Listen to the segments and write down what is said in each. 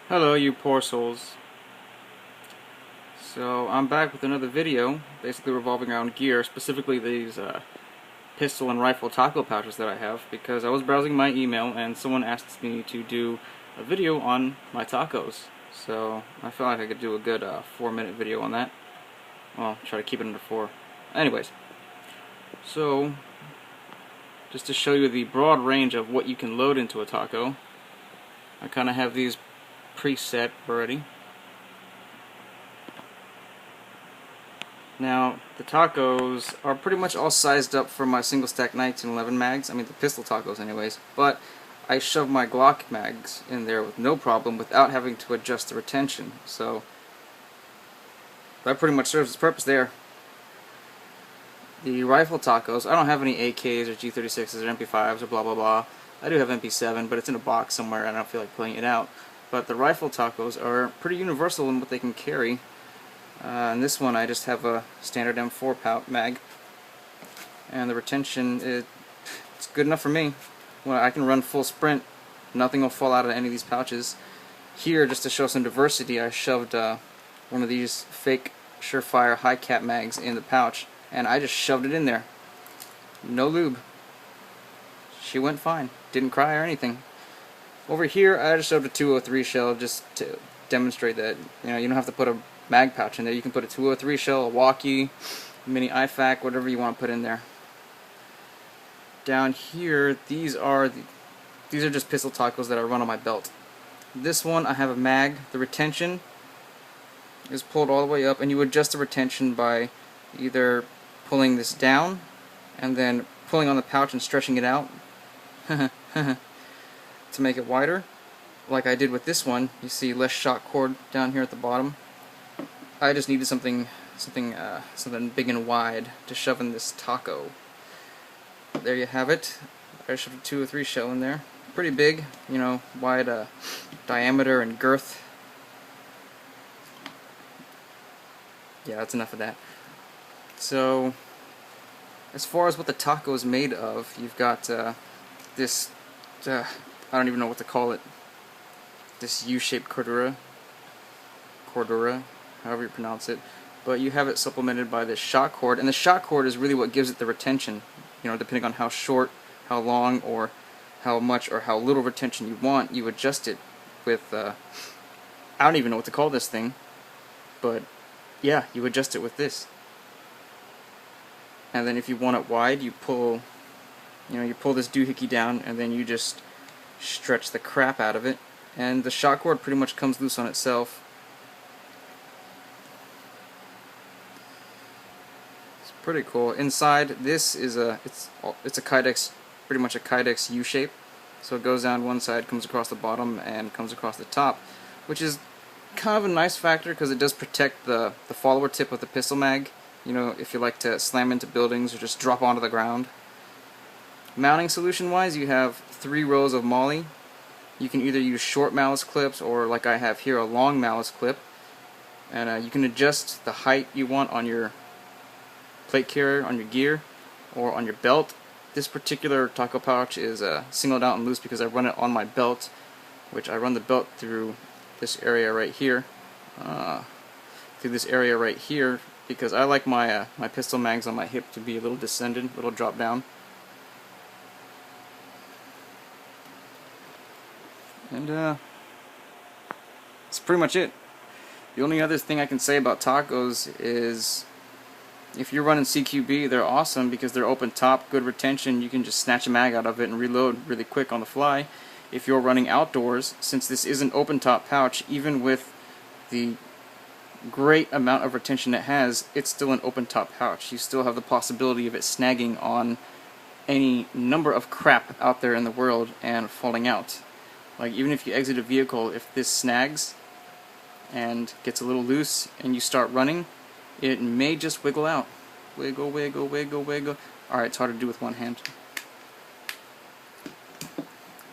Hello, you poor souls. So I'm back with another video, basically revolving around gear, specifically these pistol and rifle taco pouches that I have, because I was browsing my email and someone asked me to do a video on my tacos. So I felt like I could do a good 4-minute video on that. Well, try to keep it under 4. Anyways, so just to show you the broad range of what you can load into a taco, I kind of have these preset already. Now, the tacos are pretty much all sized up for my single stack 1911 mags. I mean, the pistol tacos anyways. But I shove my Glock mags in there with no problem without having to adjust the retention. So, that pretty much serves its purpose there. The rifle tacos, I don't have any AKs or G36s or MP5s or blah blah blah. I do have MP7, but it's in a box somewhere and I don't feel like pulling it out. But the rifle tacos are pretty universal in what they can carry. In this one I just have a standard M4 pout mag, and the retention it's good enough for me. Well, I can run full sprint, nothing will fall out of any of these pouches. Here, just to show some diversity, I shoved one of these fake Surefire high cap mags in the pouch, and I just shoved it in there. No lube. She went fine, didn't cry or anything. Over here I just shoved a 203 shell just to demonstrate that you don't have to put a mag pouch in there. You can put a 203 shell, a walkie, mini IFAK, whatever you want to put in there. Down here, these are just pistol tacos that I run on my belt. This one I have a mag. The retention is pulled all the way up, and you adjust the retention by either pulling this down and then pulling on the pouch and stretching it out to make it wider, like I did with this one. You see less shock cord down here at the bottom. I just needed something big and wide to shove in this taco. There you have it. I shoved a 203 shell in there. Pretty big, wide diameter and girth. Yeah, that's enough of that. So, as far as what the taco is made of, you've got this, I don't even know what to call it, this U-shaped cordura, however you pronounce it, but you have it supplemented by this shock cord, and the shock cord is really what gives it the retention, depending on how short, how long, or how much or how little retention you want. You adjust it with, I don't even know what to call this thing, but yeah, you adjust it with this. And then if you want it wide, you pull this doohickey down, and then you just stretch the crap out of it, and the shock cord pretty much comes loose on itself. It's pretty cool. Inside, this is it's a Kydex, pretty much a Kydex U shape. So it goes down one side, comes across the bottom, and comes across the top, which is kind of a nice factor because it does protect the follower tip of the pistol mag. If you like to slam into buildings or just drop onto the ground. Mounting solution wise, you have 3 rows of MOLLE. You can either use short malice clips or, like I have here, a long malice clip. And you can adjust the height you want on your plate carrier, on your gear, or on your belt. This particular taco pouch is singled out and loose because I run it on my belt, which I run the belt through this area right here. Because I like my my pistol mags on my hip to be a little descended, a little drop down. And that's pretty much it. The only other thing I can say about tacos is if you're running CQB, they're awesome because they're open top, good retention. You can just snatch a mag out of it and reload really quick on the fly. If you're running outdoors, since this is an open top pouch, even with the great amount of retention it has, it's still an open top pouch. You still have the possibility of it snagging on any number of crap out there in the world and falling out. Like, even if you exit a vehicle, if this snags and gets a little loose and you start running, it may just wiggle out. Wiggle, wiggle, wiggle, wiggle. Alright, it's hard to do with one hand.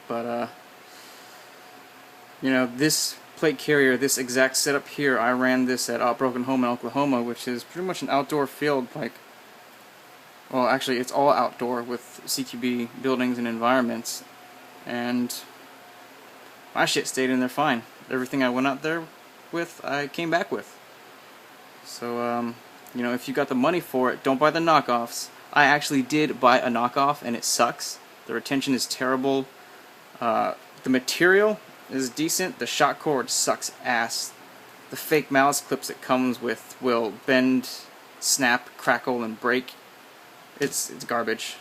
But, this plate carrier, this exact setup here, I ran this at Broken Home in Oklahoma, which is pretty much an outdoor field, well, actually, it's all outdoor with CQB buildings and environments, and my shit stayed in there fine. everything I went out there with, I came back with. So, you know, if you got the money for it, don't buy the knockoffs. I actually did buy a knockoff, and it sucks. The retention is terrible. The material is decent. The shock cord sucks ass. The fake mouse clips it comes with will bend, snap, crackle, and break. It's garbage.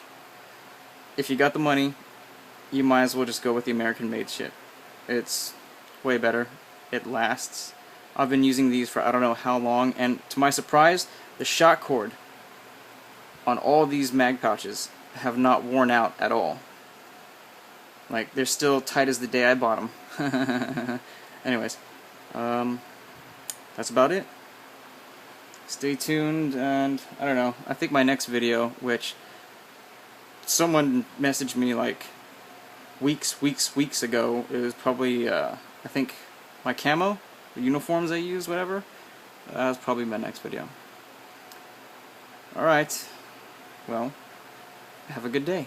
If you got the money, you might as well just go with the American-made shit. It's way better. It lasts. I've been using these for I don't know how long, and to my surprise, the shock cord on all these mag pouches have not worn out at all. Like, they're still tight as the day I bought them. Anyways, that's about it. Stay tuned, and I don't know, I think my next video, which someone messaged me like weeks ago, it was probably, I think, my camo, the uniforms I use, whatever. That was probably my next video. Alright, well, have a good day.